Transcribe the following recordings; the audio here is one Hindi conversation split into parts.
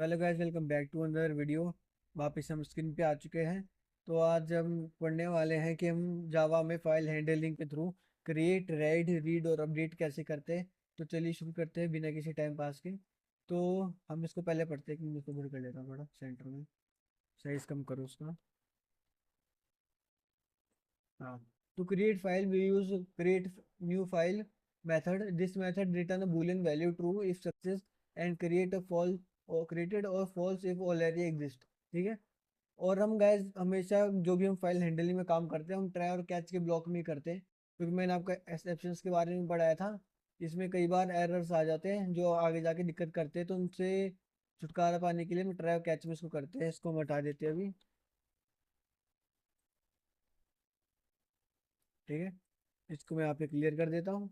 Hello guys, welcome back to another video. वापस हम स्क्रीन पे आ चुके हैं। तो आज हम पढ़ने वाले हैं कि हम जावा में फाइल हैंडलिंग के थ्रू क्रिएट, राइट, रीड और अपडेट कैसे करते हैं। तो चलिए शुरू करते हैं बिना किसी टाइम पास के। तो हम इसको पहले पढ़ते हैं कि मैं इसको दूर कर लेता हूँ थोड़ा सेंटर में। साइज कम करो उसका। हाँ। To create file, we use create new file method. This method return a boolean value true if success and create a false or created or false if already exist. ठीक है। और हम गैस हमेशा जो भी हम फाइल हैंडलिंग में काम करते हैं हम ट्राई और कैच के ब्लॉक में ही करते हैं, क्योंकि मैंने आपका एक्सेप्शंस के बारे में पढ़ाया था। इसमें कई बार एरर्स आ जाते हैं जो आगे जाके दिक्कत करते हैं, तो उनसे छुटकारा पाने के लिए हम ट्राई और कैच में इसको करते हैं। इसको हम हटा देते हैं अभी। ठीक है। इसको मैं यहाँ पे क्लियर कर देता हूँ।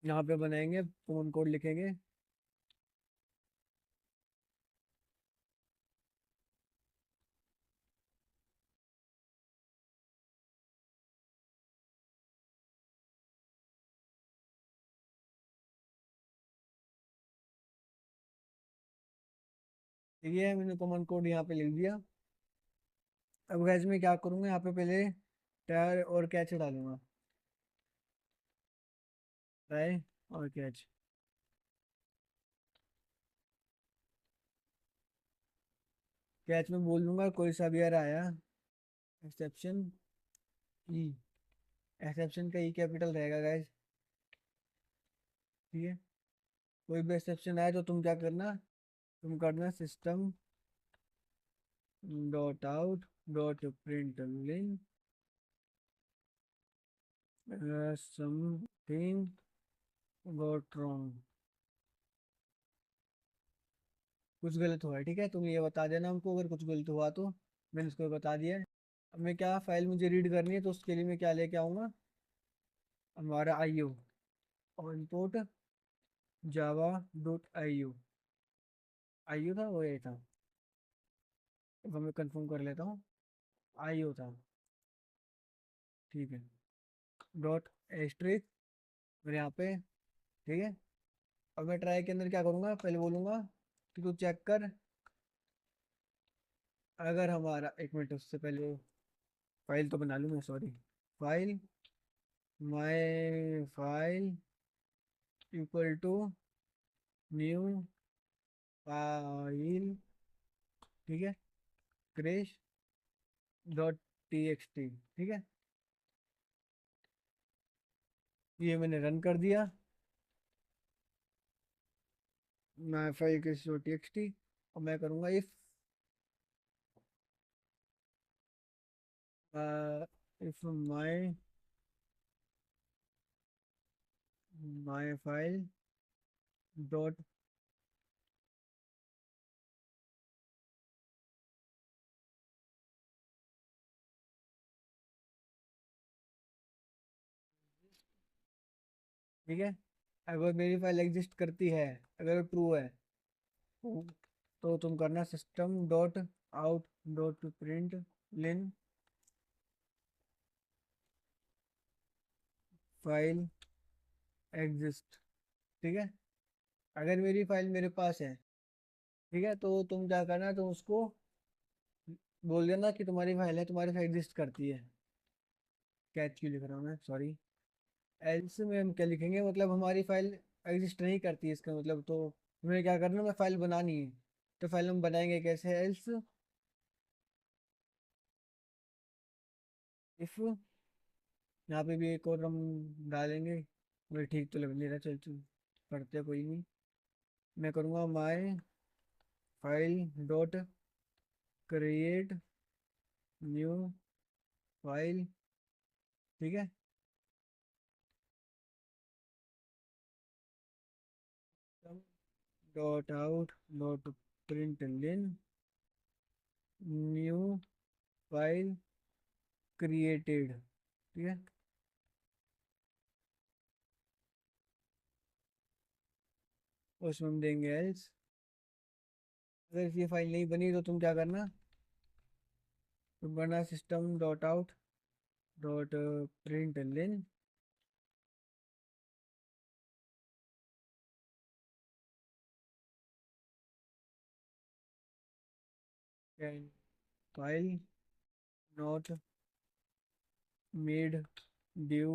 यहाँ पे बनाएंगे, फोन कोड लिखेंगे। ठीक है, मैंने कॉमन कोड यहाँ पे लिख दिया। अब गैस में क्या करूँगा, यहाँ पे पहले टायर और कैच डालूंगा। ट्राई और कैच। कैच में बोल दूंगा कोई सा भी error आया। एक्सेप्शन ई। एक्सेप्शन का ई कैपिटल रहेगा गैस। ठीक है। कोई भी एक्सेप्शन आए तो तुम क्या करना, तुम करना system dot out dot print something got wrong. कुछ गलत हुआ है, ठीक है, तुम ये बता देना हमको अगर कुछ गलत हुआ तो। मैंने उसको बता दिया है। अब मैं क्या फाइल मुझे रीड करनी है तो उसके लिए मैं क्या लेके आऊँगा, हमारा IO और इंपोर्ट जावा डॉट आई ओ था वो, ये था। अब मैं कंफर्म कर लेता हूँ। IO था। ठीक है। डॉट एस्ट्रिक और यहाँ पे। ठीक है। अब मैं ट्राई के अंदर क्या करूँगा, पहले बोलूँगा कि तू चेक कर अगर हमारा, एक मिनट उससे पहले फाइल तो बना लूँ मैं, sorry. File, my file equal to new file. ठीक है। Krish dot TXT। ठीक है। ये मैंने रन कर दिया। My file Krish dot TXT। और मैं करूँगा if if my file dot. ठीक है। अगर मेरी फाइल एग्जिस्ट करती है, अगर ट्रू है, तो तुम करना system dot out dot println file exist. ठीक है। अगर मेरी फाइल मेरे पास है, ठीक है, तो तुम क्या करना, तुम उसको बोल देना कि तुम्हारी फाइल है, तुम्हारी फाइल एग्जिस्ट करती है। कैच क्यों लिख रहा हूँ मैं, सॉरी। एल्स में हम क्या लिखेंगे, मतलब हमारी फाइल एग्जिस्ट नहीं करती है, इसका मतलब तो हमें क्या करना, मैं फाइल बनानी है। तो फाइल हम बनाएंगे कैसे, एल्स इफ। यहाँ पे भी एक और हम डालेंगे। मुझे ठीक तो लग नहीं रहा, चल चल पढ़ते कोई नहीं। मैं करूँगा माई file dot create new file. ठीक है। डॉट आउट डॉट प्रिंट लिन न्यू फाइल क्रिएटेड। ठीक है। उसमें हम देंगे एल्स। अगर ये फाइल नहीं बनी तो तुम क्या करना, तुम करना system dot out dot println can file not made due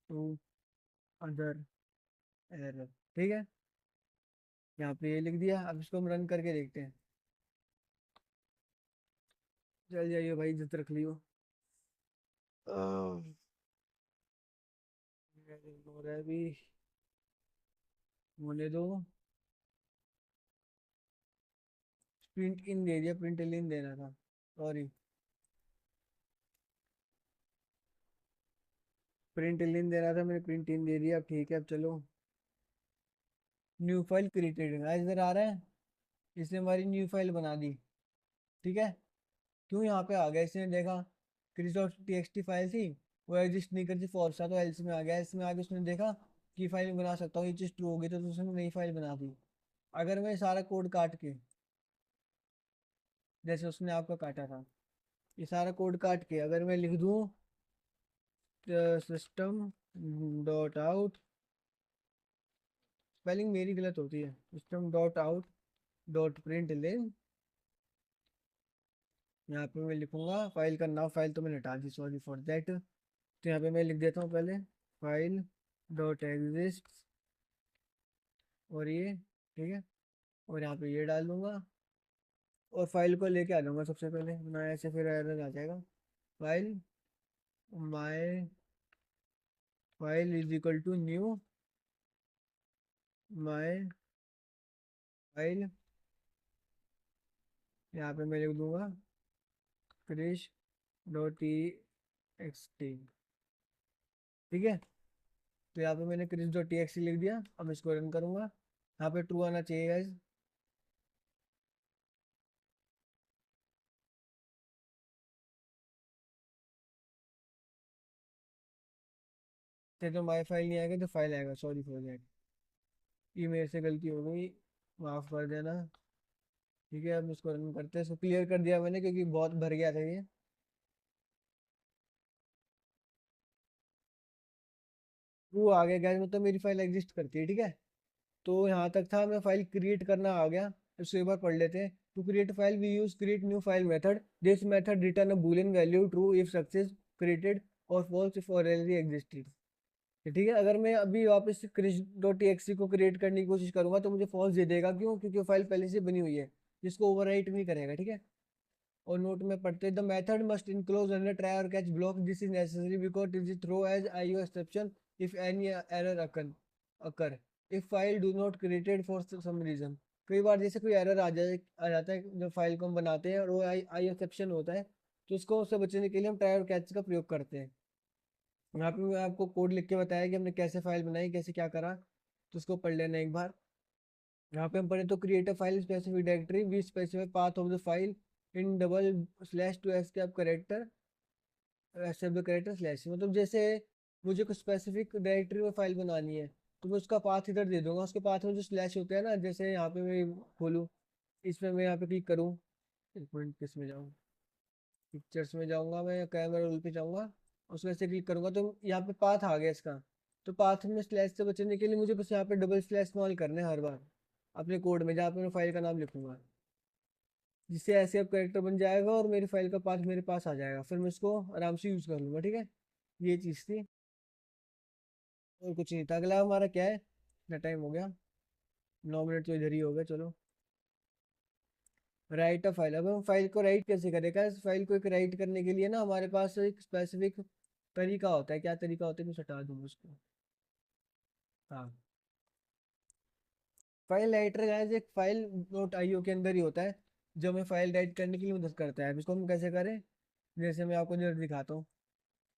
to other error. ठीक है, यहाँ पे ये लिख दिया। अब इसको हम रन करके देखते हैं। चल जाइए भाई, इज्जत रख लियो। हो रहा है अभी, होने दो। प्रिंट इन दे दिया, प्रिंट इन देना था, सॉरी। प्रिंट इन देना था, मैंने प्रिंट इन दे दिया। अब ठीक है, अब चलो। न्यू फाइल क्रिएटेड आज इधर आ रहा है, इसने हमारी न्यू फाइल बना दी। ठीक है, क्यों यहाँ पे आ गया, इसने देखा क्रिस डॉट टी फाइल थी, वो एग्जिस्ट नहीं करती, फॉल्स था, तो एल्स में आ गया। इसमें आगे उसने देखा कि फाइल बना सकता हूँ, ये चीज़ ट्रू हो गई, तो उसने नई फाइल बना दी। अगर मैं सारा कोड काट के, जैसे उसने आपका काटा था, ये सारा कोड काट के अगर मैं लिख दूँ सिस्टम डॉट आउट, स्पेलिंग मेरी गलत होती है, system dot out dot println, यहाँ पे मैं लिखूंगा फाइल का नाम, फाइल तो मैंने हटा दी, सॉरी फॉर दैट। तो यहाँ पे मैं लिख देता हूँ पहले फाइल डॉट एग्जिस्ट, और ये ठीक है, और यहाँ पे ये डाल दूंगा, और फाइल को लेके आ जाऊंगा सबसे पहले, ना ऐसे फिर एरर आ जाएगा। File my file is equal to new my file, यहाँ पे मैं लिख दूंगा Krish dot T X T. ठीक है, तो यहाँ पे मैंने Krish dot T X T लिख दिया। अब इसको रन करूंगा, यहाँ पे ट्रू आना चाहिए guys। तो माई फाइल नहीं आएगा तो फाइल आएगा, सॉरी फॉर दैट, ये मेरे से गलती हो गई, माफ कर देना। ठीक है, अब इसको रन करते हैं। इसको क्लियर कर दिया मैंने क्योंकि बहुत भर गया था ये। वो आ गया गैस, मतलब मेरी फाइल एग्जिस्ट करती है। ठीक है, तो यहाँ तक था, मैं फाइल क्रिएट करना आ गया। इसको एक बार पढ़ लेते हैं। To create file we use create new file method, this method return a boolean value true if success created और फॉल्स इफ ऑलरेडी एग्जिस्टेड। ठीक है, अगर मैं अभी वापस क्रिश डॉट टी को क्रिएट करने की कोशिश करूंगा तो मुझे फॉल्स दे देगा, क्यों? क्योंकि वो फाइल पहले से बनी हुई है, जिसको ओवरराइट नहीं करेगा। ठीक है, और नोट में पढ़ते, the method must enclose under try और catch block, this is necessary because it is throw as IO exception if any error occur if file do not created for some reason. कई बार जैसे कोई एरर आ जाता है जब फाइल को हम बनाते हैं, और वो आई एक्सेप्शन होता है, तो उसको उससे बचने के लिए हम ट्राई और कैच का प्रयोग करते हैं। यहाँ पे मैं आपको कोड लिख के बताया कि हमने कैसे फाइल बनाई, कैसे क्या करा, तो उसको पढ़ लेना एक बार। यहाँ पे हम पढ़े तो create a file specific directory we specify path of the file in double slash to escape character, escape the character slash, मतलब जैसे मुझे कुछ स्पेसिफिक डायरेक्टरी में फाइल बनानी है, तो मैं उसका पाथ इधर दे दूंगा। उसके पाथ में जो स्लैश होता है ना, जैसे यहाँ पे मैं खोलूँ, इसमें मैं यहाँ पे क्लिक करूँ, एक मिनट, किस में जाऊँ, पिक्चर्स में जाऊँगा, मैं कैमरा रोल पे जाऊँगा, उसमें से क्लिक करूँगा तो यहाँ पे पाथ आ गया इसका। तो पाथ में स्लैश से बचने के लिए मुझे बस यहाँ पे डबल स्लैश इस्तेमाल करना है हर बार अपने कोड में, जहाँ पे मैं फाइल का नाम लिखूंगा, जिससे ऐसे अब करेक्टर बन जाएगा और मेरी फाइल का पाथ मेरे पास आ जाएगा, फिर मैं इसको आराम से यूज़ कर लूँगा। ठीक है, ये चीज़ थी, और कुछ नहीं था। अगला हमारा क्या है, इतना टाइम हो गया, 9 मिनट तो इधर ही हो गए। चलो, राइट अ फाइल। अब हम फाइल को राइट कैसे करेगा? इस फाइल को एक राइट करने के लिए ना हमारे पास एक स्पेसिफिक तरीका होता है। क्या तरीका होता है, मैं हटा दूंगा उसको। हाँ, फाइल राइटर गाइस एक फाइल डॉट आईओ के अंदर ही होता है, जो हमें फाइल राइट करने के लिए मदद करता है। अब इसको हम कैसे करें, जैसे मैं आपको जरा दिखाता हूँ।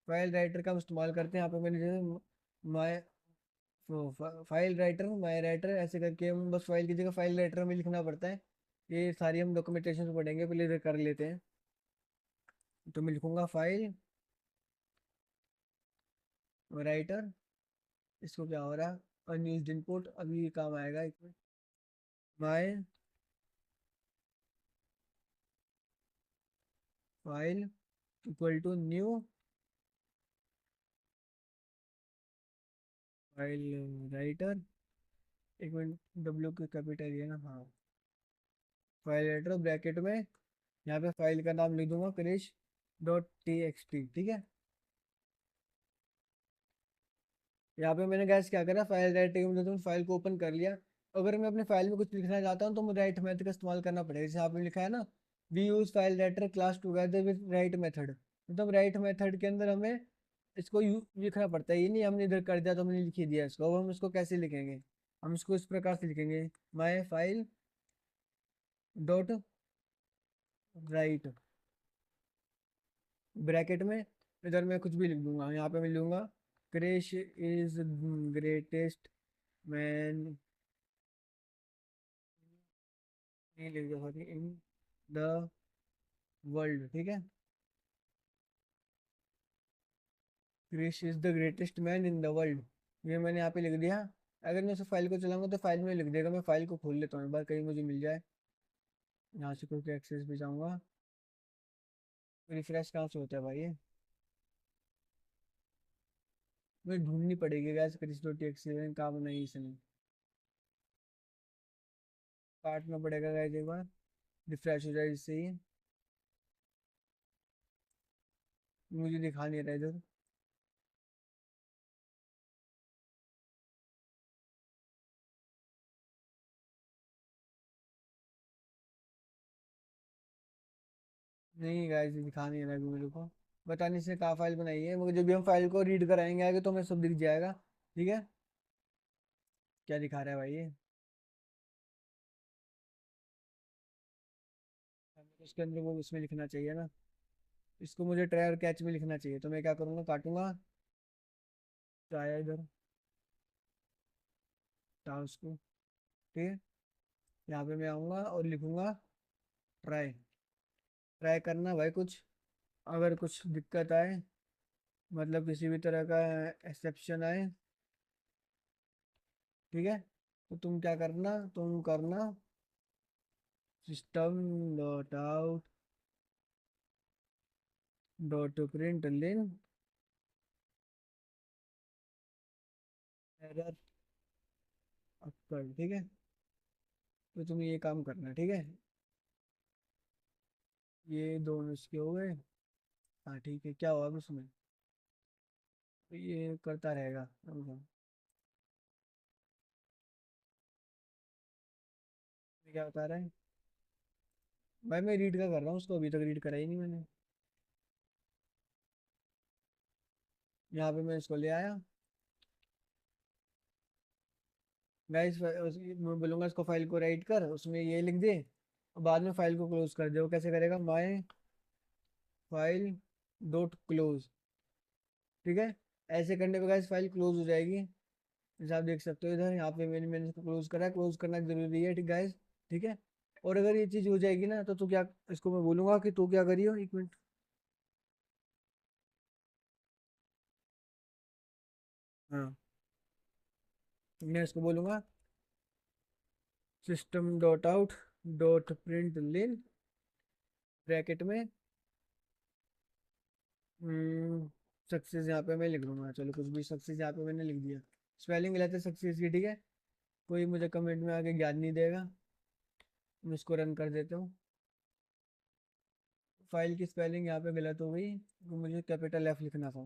फाइल राइटर का हम इस्तेमाल करते हैं। यहाँ पे मैंने जैसे my file writer, my writer ऐसे करके हम बस फाइल की जगह फाइल राइटर में लिखना पड़ता है। ये सारी हम डॉक्यूमेंटेशन पढ़ेंगे, पहले इधर कर लेते हैं। तो मैं लिखूंगा फाइल राइटर, इसको क्या हो रहा है, अनयूज्ड इनपुट, अभी ये काम आएगा एक minute. My file equal to new file writer, एक मिनट, डब्ल्यू की कैपिटल है ना, हाँ, फाइल राइटर ब्रैकेट में यहाँ पे फाइल का नाम लिख दूंगा Krish dot T X T, ठीक है। यहाँ पे मैंने गैस क्या करा, फाइल राइटर की मदद से फाइल को ओपन कर लिया। अगर मैं अपने फाइल में कुछ लिखना चाहता हूँ तो मुझे राइट मेथड का इस्तेमाल करना पड़ेगा, जैसे आपने लिखा है ना, we use file writer class together with write method. मतलब राइट मेथड के अंदर हमें इसको लिखना पड़ता है, ये नहीं हमने इधर कर दिया तो हमने लिख ही दिया इसको। अब हम इसको कैसे लिखेंगे, हम इसको इस प्रकार से लिखेंगे, माई फाइल डॉट राइट ब्रैकेट में, इधर मैं कुछ भी लिख दूंगा, यहाँ पे मैं लिखूंगा क्रिश इज ग्रेटेस्ट मैन, नहीं लिख दिया सॉरी, इन द वर्ल्ड, ठीक है। Krish is the greatest man in the world, ये मैंने यहाँ पे लिख दिया। अगर मैं उस फाइल को चलाऊंगा तो फाइल में लिख देगा, मैं फाइल को खोल लेता हूँ एक बार, कहीं मुझे मिल जाए। यहाँ से कोई एक्सेस भी जाऊँगा, रिफ्रेश कहाँ से होता है भाई ये, मुझे ढूंढनी पड़ेगी गैस, क्रिश डॉट एक्सेस काम नहीं इसमें, काटना पड़ेगा गैस एक बार, रिफ्रेश हो जाए इससे ही, मुझे दिखा नहीं रहा इधर। नहीं गाइस दिखा नहीं रहा अभी मेरे को, पता नहीं इसने कहाँ फाइल बनाई है, मगर जब भी हम फाइल को रीड कराएंगे आगे तो हमें सब दिख जाएगा, ठीक है। क्या दिखा रहा है भाई ये, इसके अंदर वो उसमें लिखना चाहिए ना, इसको मुझे ट्राई और कैच में लिखना चाहिए, तो मैं क्या करूँगा, काटूंगा, तो आया इधर, था उसको, ठीक है। यहाँ पे मैं आऊँगा और लिखूंगा ट्राई, ट्राई करना भाई कुछ, अगर कुछ दिक्कत आए, मतलब किसी भी तरह का एक्सेप्शन आए, ठीक है, तो तुम क्या करना, तुम करना system dot out dot println error occur, ठीक है। तो तुम ये काम करना, ठीक है। ये दोनों इसके हो गए, हाँ ठीक है, क्या हुआ अब उसमें, तो ये करता रहेगा समझो। ये क्या बता रहा है भाई, मैं रीड का कर रहा हूँ उसको, अभी तक रीड करा ही नहीं मैंने। यहाँ पे मैं इसको ले आया गाइस, मैं बोलूंगा इसको फाइल को राइट कर, उसमें ये लिख दे, और बाद में फाइल को क्लोज कर दे। वो कैसे करेगा, माई फाइल डॉट क्लोज, ठीक है। ऐसे करने पे गाइस फाइल क्लोज हो जाएगी, जैसे आप देख सकते हो इधर, यहाँ पे मैंने इसको क्लोज करा है, क्लोज करना जरूरी है, ठीक गाइस, ठीक है। और अगर ये चीज हो जाएगी ना तो तू क्या, इसको मैं बोलूंगा कि तू क्या करियो, एक मिनट, हाँ, मैं इसको बोलूंगा system dot out dot println bracket में सक्सेस, यहाँ पे मैं लिख लूंगा, चलो कुछ भी, सक्सेस यहाँ पे मैंने लिख दिया, स्पेलिंग गलत है सक्सेस की, ठीक है। कोई मुझे कमेंट में आके ज्ञान नहीं देगा, मैं इसको रन कर देता हूँ। फाइल की स्पेलिंग यहाँ पे गलत हो गई, तो मुझे कैपिटल एफ लिखना था,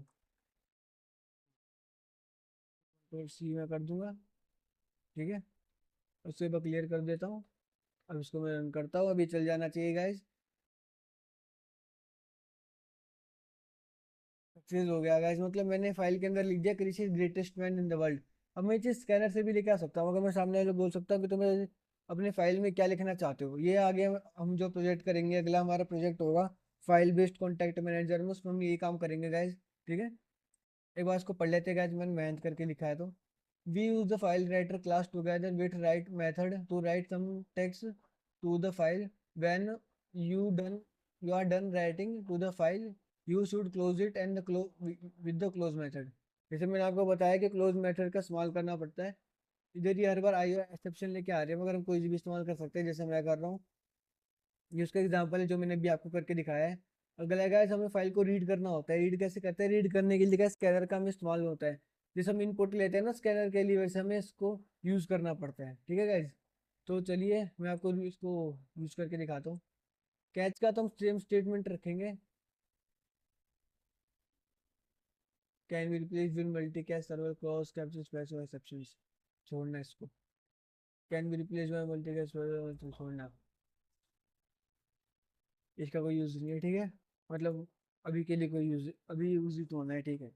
तो सी में कर दूंगा, ठीक है। उससे मैं क्लियर कर देता हूँ, अब इसको मैं रन करता हूँ, अभी चल जाना चाहिए गाइस, सक्सेस हो गया गाइस, मतलब मैंने फाइल के अंदर लिख दिया कृषि greatest man in the world. अब मैं इसे स्कैनर से भी लेके आ सकता हूँ, अगर मैं सामने वाले को बोल सकता हूँ कि तुम्हें अपने फाइल में क्या लिखना चाहते हो, ये आगे हम जो प्रोजेक्ट करेंगे, अगला हमारा प्रोजेक्ट होगा फाइल बेस्ड कॉन्टैक्ट मैनेजर में, उसमें हम यही काम करेंगे गाइस, ठीक है। एक बार इसको पढ़ लेते हैं गाइस, मैंने मेहनत करके लिखा है तो, we use the file writer class together with write method to write some text to the file. When you done you are done writing to the file, you should close it and the close with the close method। जैसे मैंने आपको बताया कि क्लोज मेथड का इस्तेमाल करना पड़ता है, इधर ही हर बार आई एक्सेप्शन लेके आ रही है, मगर हम कोई भी इस्तेमाल कर सकते हैं, जैसे मैं कर रहा हूँ। ये उसका एग्जाम्पल है जो मैंने भी आपको करके दिखाया है। अगला गाइस, हमें फाइल को रीड करना होता है, रीड कैसे करते हैं, रीड करने के लिए गाइस स्कैनर का हमें इस्तेमाल होता है, जैसे हम इनपुट लेते हैं ना स्कैनर के लिए, वैसे हमें इसको यूज करना पड़ता है, ठीक है गाइस। तो चलिए मैं आपको इसको यूज करके दिखाता हूँ। कैच का तो हम सेम स्टेटमेंट रखेंगे, can be replace with multi catch server clause capture space और एक्सेप्शंस, छोड़ना इसको। Can be replace by multi catch server छोड़ना, इसका कोई यूज नहीं है, ठीक है। मतलब अभी के लिए कोई यूज, अभी यूज ही तो होना है, ठीक है।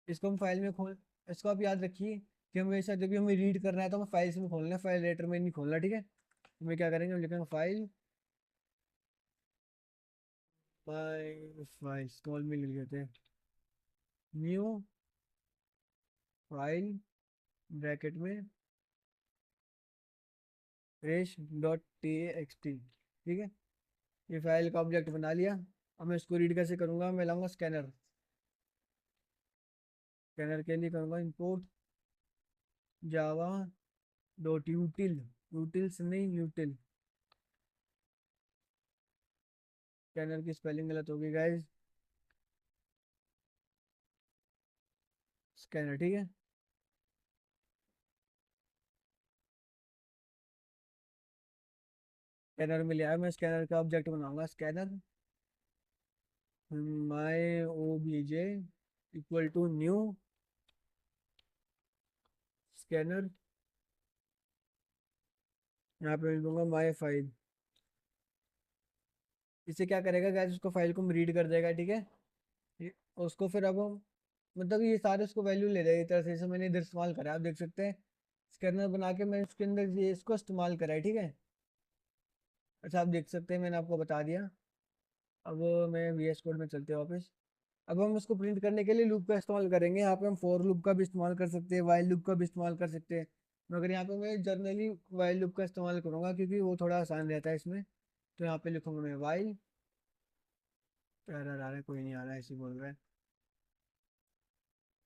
इसको हम फाइल में खोल, इसको आप याद रखिए कि हमेशा जब भी हमें रीड करना है तो हमें फाइल्स में खोलना है, फाइल राइटर में नहीं खोलना, ठीक है। तो मैं क्या करेंगे, हम लिखेंगे फाइल, फाइल स्मॉल में लिख देते हैं, न्यू फाइल ब्रैकेट में रेश डॉट टी एक्स टी, ठीक है। ये फाइल का ऑब्जेक्ट बना लिया। अब मैं इसको रीड कैसे करूँगा, मैं लाऊंगा स्कैनर, स्कैनर के लिए करूँगा इंपोर्ट जावा डॉट यूटिल, यूटिल्स नहीं यूटिल, स्कैनर की स्पेलिंग गलत होगी गाइज, स्कैनर, ठीक है। स्कैनर में लिया है, मैं स्कैनर का ऑब्जेक्ट बनाऊंगा, scanner my O B J equal to new scanner, यहाँ पे लिख दूंगा माई फाइल। इससे क्या करेगा गाइस, उसको फाइल को रीड कर देगा, ठीक है। उसको फिर अब हम, मतलब ये सारे उसको वैल्यू ले जाएगा, इस तरह से जैसे मैंने इधर इस्तेमाल करा है, आप देख सकते हैं स्कैनर बना के मैं इसके अंदर ये इसको इस्तेमाल करा है, ठीक है। अच्छा आप देख सकते हैं मैंने आपको बता दिया। अब मैं वी एस कोड में चलते हैं वापस। अब हम इसको प्रिंट करने के लिए लूप का इस्तेमाल करेंगे, यहाँ पे हम फॉर लूप का भी इस्तेमाल कर सकते हैं, वाइल लूप का भी इस्तेमाल कर सकते हैं, मगर यहाँ पे मैं जनरली वाइल लूप का इस्तेमाल करूंगा क्योंकि वो थोड़ा आसान रहता है इसमें। तो यहाँ पे लिखूंगा मैं वाइल, एरर आ रहा है, कोई नहीं आ रहा है, ऐसे ही बोल रहा है।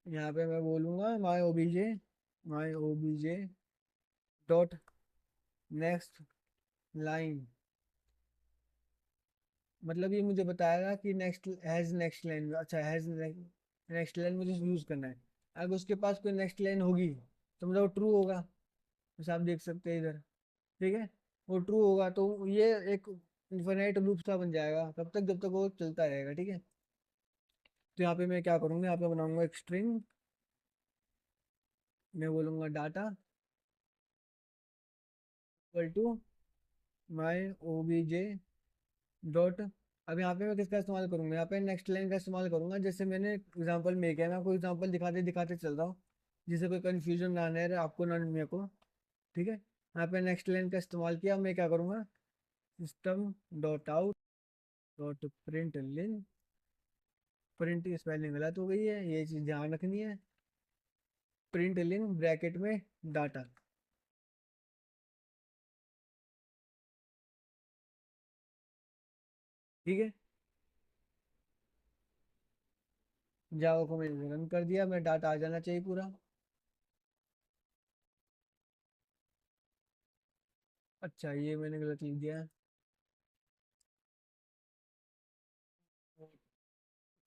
यहाँ पे मैं बोलूंगा माई ओबीजे डॉट नेक्स्ट लाइन, मतलब ये मुझे बताएगा कि नेक्स्ट हैज नेक्स्ट लाइन, अच्छा हैज नेक्स्ट लाइन मुझे यूज करना है। अगर उसके पास कोई नेक्स्ट लाइन होगी तो मतलब वो ट्रू होगा, जैसे आप देख सकते हैं इधर, ठीक है। वो ट्रू होगा तो ये एक इन्फिनाइट लूप सा बन जाएगा तब तक जब तक वो चलता रहेगा, ठीक है। तो यहाँ पे मैं क्या करूँगा, यहाँ पे बनाऊंगा एक स्ट्रिंग, मैं बोलूंगा data equal to my OBJ dot, अब यहाँ पे मैं किसका इस्तेमाल करूंगा, यहाँ पे नेक्स्ट लाइन का इस्तेमाल करूंगा, जैसे मैंने एग्जांपल में किया, मैं आपको एग्जांपल दिखाते दिखाते चल रहा हूँ जिससे कोई कंफ्यूजन ना आने रहे आपको ना मेरे को, ठीक है। यहाँ पे नेक्स्ट लाइन का इस्तेमाल किया, मैं क्या करूँगा, system dot out dot println, print की स्पेलिंग गलत हो गई है, ये चीज़ ध्यान रखनी है, प्रिंट लिन ब्रैकेट में डाटा, ठीक है। जावा को मैंने रन कर दिया, मैं डाटा आ जाना चाहिए पूरा। अच्छा ये मैंने गलत लिख दिया है,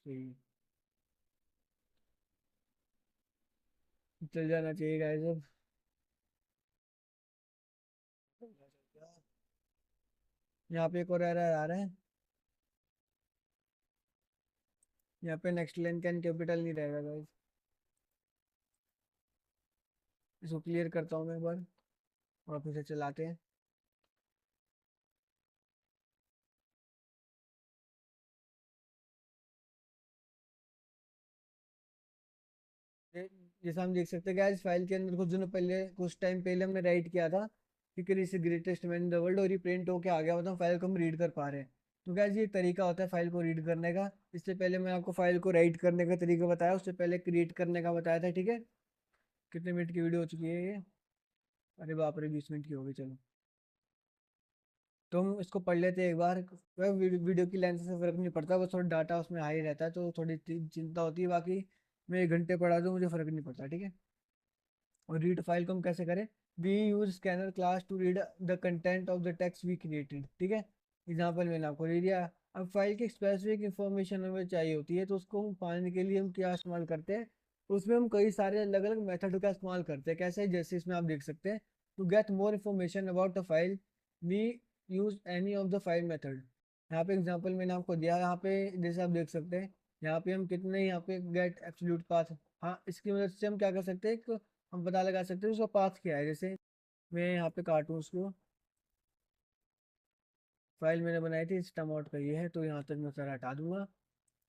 सही, चल जाना चाहिए गाइस अब। यहाँ पे एक और एरर आ रहा है, यहाँ पे नेक्स्ट लाइन कैन कैपिटल नहीं रहेगा गाइस, इसको क्लियर करता हूँ मैं एक बार, वापस से चलाते हैं। ये- जैसा हम देख सकते हैं गाइस, फाइल के अंदर कुछ दिनों पहले, कुछ टाइम पहले हमने राइट किया था कि Kris greatest man in the world, और ये प्रिंट होके आ गया, मतलब फाइल को हम रीड कर पा रहे हैं। तो गाइस ये तरीका होता है फाइल को रीड करने का। इससे पहले मैं आपको फाइल को राइट करने का तरीका बताया, उससे पहले क्रिएट करने का बताया था, ठीक है। कितने मिनट की वीडियो हो चुकी है ये, अरे बाप रे 20 मिनट की हो गई, चलो। तो हम इसको पढ़ लेते हैं एक बार। वह वीडियो की लेंथ से फर्क नहीं पड़ता, बस थोड़ा डाटा उसमें हाई रहता है तो थोड़ी चिंता होती है, बाकी मैं 1 घंटे पढ़ा दूँ मुझे फर्क नहीं पड़ता, ठीक है। और रीड फाइल को हम कैसे करें, we use scanner class to read the content of the text we created, ठीक है। एग्जाम्पल मैंने आपको दे दिया। अब फाइल की स्पेसिफिक इंफॉर्मेशन हमें चाहिए होती है तो उसको हम पाने के लिए हम क्या इस्तेमाल करते हैं, उसमें हम कई सारे अलग अलग मेथड का इस्तेमाल करते हैं, कैसे, जैसे इसमें आप देख सकते हैं to get more information about the file we use any of the file method. यहाँ पे एग्जांपल मैंने आपको दिया, यहाँ पे जैसे आप देख सकते हैं, यहाँ पे हम कितने, यहाँ पे गेट एब्सोल्यूट पाथ, हाँ इसकी मदद से हम क्या कर सकते हैं, हम पता लगा सकते हैं उसका पाथ क्या है। जैसे मैं यहाँ पे काटूँ उसको, फाइल मैंने बनाई थी सिस्टम आउट का ये है, तो यहाँ तक मैं सारा हटा दूंगा,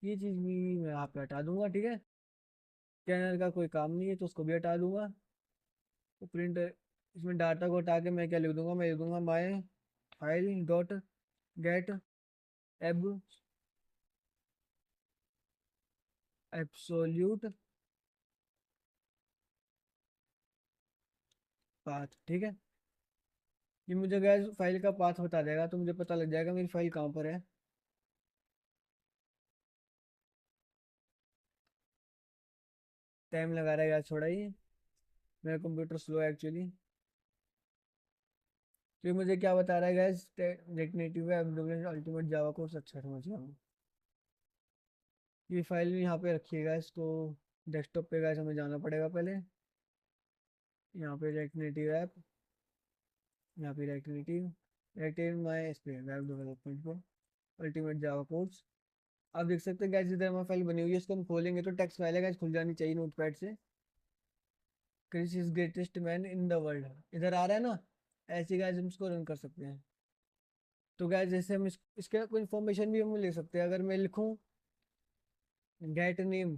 ये चीज़ भी मैं यहाँ पे हटा दूंगा, ठीक है। स्कैनर का कोई काम नहीं है तो उसको भी हटा दूंगा। तो प्रिंट, इसमें डाटा को हटा के मैं क्या लिख दूंगा, मैं लिख दूंगा माई फाइल डॉट गेट एब एब्सोल्यूट पाथ, ठीक है। ये मुझे गैस फाइल का पाथ बता देगा, तो मुझे पता लग जाएगा मेरी फाइल कहाँ पर है। टाइम लगा रहेगा थोड़ा ही, मेरा कंप्यूटर स्लो है एक्चुअली। तो ये मुझे क्या बता रहा है गैस, नेट नेटिव है अल्टीमेट जावा कोर्स, अच्छा समझ गया हूँ। ये फाइल यहाँ पे रखिएगा इसको, डेस्कटॉप पे गैस हमें जाना पड़ेगा पहले, यहाँ पे रिएक्ट नेटिव ऐप, यहाँ पे रिएक्ट नेटिव माई इस पे वेब डेवलपमेंट पे अल्टीमेट जावा कोर्स। आप देख सकते हैं गैस इधर हमारी फाइल बनी हुई है, इसको हम खोलेंगे तो टेक्स्ट फाइल है गैस, खुल जानी चाहिए नोटपैड से। Kris is greatest man in the world, इधर आ रहा है ना, ऐसे गैस हम इसको रन कर सकते हैं। तो गैस जैसे हम इसके कोई इन्फॉर्मेशन भी हम ले सकते हैं, अगर मैं लिखूँ गेट नेम,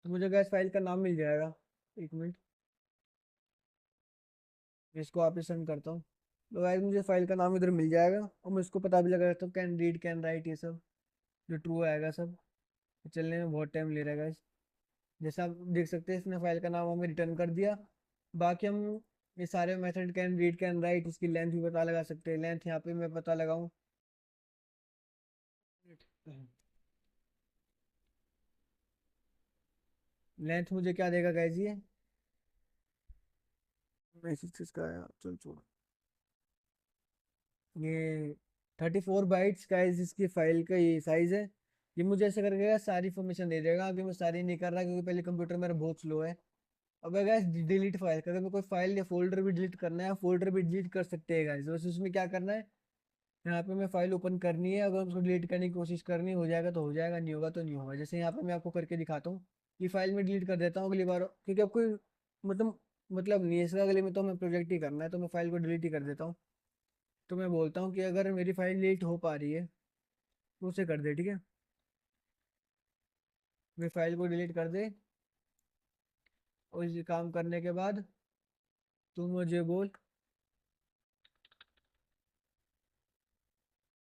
तो मुझे गैस फाइल का नाम मिल जाएगा। एक मिनट, मैं इसको वापस सेंड करता हूँ। तो गाइस मुझे फाइल का नाम इधर मिल जाएगा, और मैं इसको पता भी लगा सकता हूँ, कैन रीड कैन राइट, ये सब जो ट्रू आएगा सब। चलने में बहुत टाइम ले रहा है गाइस। जैसा आप देख सकते हैं इसने फाइल का नाम हमें रिटर्न कर दिया। बाकी हम ये सारे method can read can write, इसकी लेंथ भी पता लगा सकते हैं। लेंथ यहाँ पे मैं पता लगाऊँ, लेंथ मुझे क्या देगा गाइस, ये मैसेज किसका आया, चल छोड़, ये 34 बाइट्स का इसकी फाइल का ये साइज है। ये मुझे ऐसे करके सारी इन्फॉर्मेशन दे देगा, कि मैं सारी नहीं कर रहा क्योंकि पहले कंप्यूटर मेरा बहुत स्लो है। अब गैस डिलीट फाइल, अगर मैं कोई फाइल या फोल्डर भी डिलीट करना है, फोल्डर भी डिलीट कर सकते हैं गाइस। बस उसमें क्या करना है, यहाँ पे मैं फाइल ओपन करनी है, अगर उसको डिलीट करने की कोशिश करनी, हो जाएगा तो हो जाएगा, नहीं होगा तो नहीं होगा। जैसे यहाँ पे मैं आपको करके दिखाता हूँ, ये फाइल में डिलीट कर देता हूँ अगली बार, क्योंकि अब कोई मतलब नहीं है इसका, अगले में तो हमें प्रोजेक्ट ही करना है, तो मैं फाइल को डिलीट ही कर देता हूँ। तो मैं बोलता हूँ कि अगर मेरी फाइल डिलीट हो पा रही है तो उसे कर दे, ठीक है। मेरी फाइल को डिलीट कर दे, और इसे काम करने के बाद तू मुझे बोल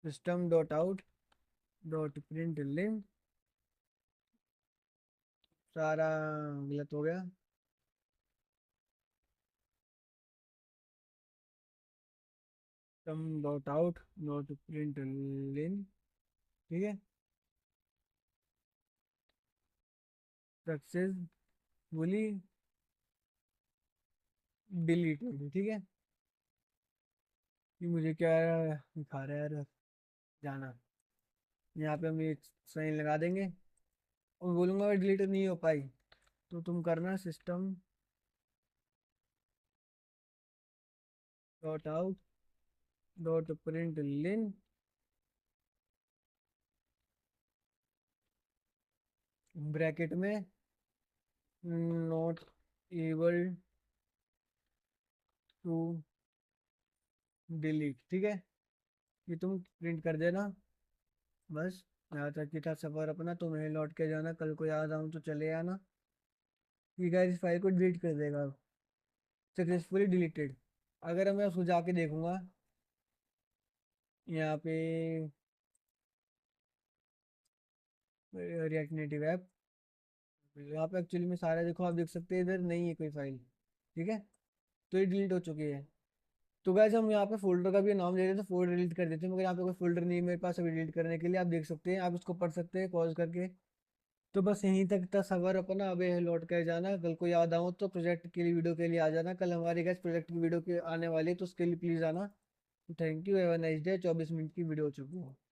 system dot out dot println, सारा गलत हो गया, system dot out dot println, ठीक है, सक्सेसफुली डिलीटेड, ठीक है। ये मुझे क्या दिखा रहा है यार, जाना, यहाँ पे हम ये साइन लगा देंगे, और बोलूँगा डिलीट नहीं हो पाई, तो तुम करना system dot out dot println bracket में नॉट एबल टू डिलीट, ठीक है। ये तुम प्रिंट कर देना बस। यहाँ तक की था सफर अपना, तो मैं लौट के जाना, कल को याद आऊँ तो चले आना। ठीक है, इस फाइल को डिलीट कर देगा, सक्सेसफुली डिलीटेड। अगर मैं उसको जाके देखूंगा यहाँ पे रिएक्ट नेटिव ऐप, यहाँ पे एक्चुअली में सारा देखो, आप देख सकते हैं इधर नहीं है कोई फाइल, ठीक है। तो ये डिलीट हो चुकी है। तो गाइस हम यहाँ पे फोल्डर का भी नाम दे रहे थे, फोल्डर डिलीट कर देते हैं, मगर यहाँ पे कोई फोल्डर नहीं है मेरे पास अभी डिलीट करने के लिए। आप देख सकते हैं, आप इसको पढ़ सकते हैं पॉज करके। तो बस यहीं तक था सफर अपना, अब ये लौट कर जाना, कल को याद आऊँ तो प्रोजेक्ट के लिए वीडियो के लिए आ जाना। कल हमारी गैस प्रोजेक्ट की वीडियो के आने वाली है, तो उसके लिए प्लीज़ आना। Thank you, have a nice day. 24 minute की वीडियो हो चुकी है।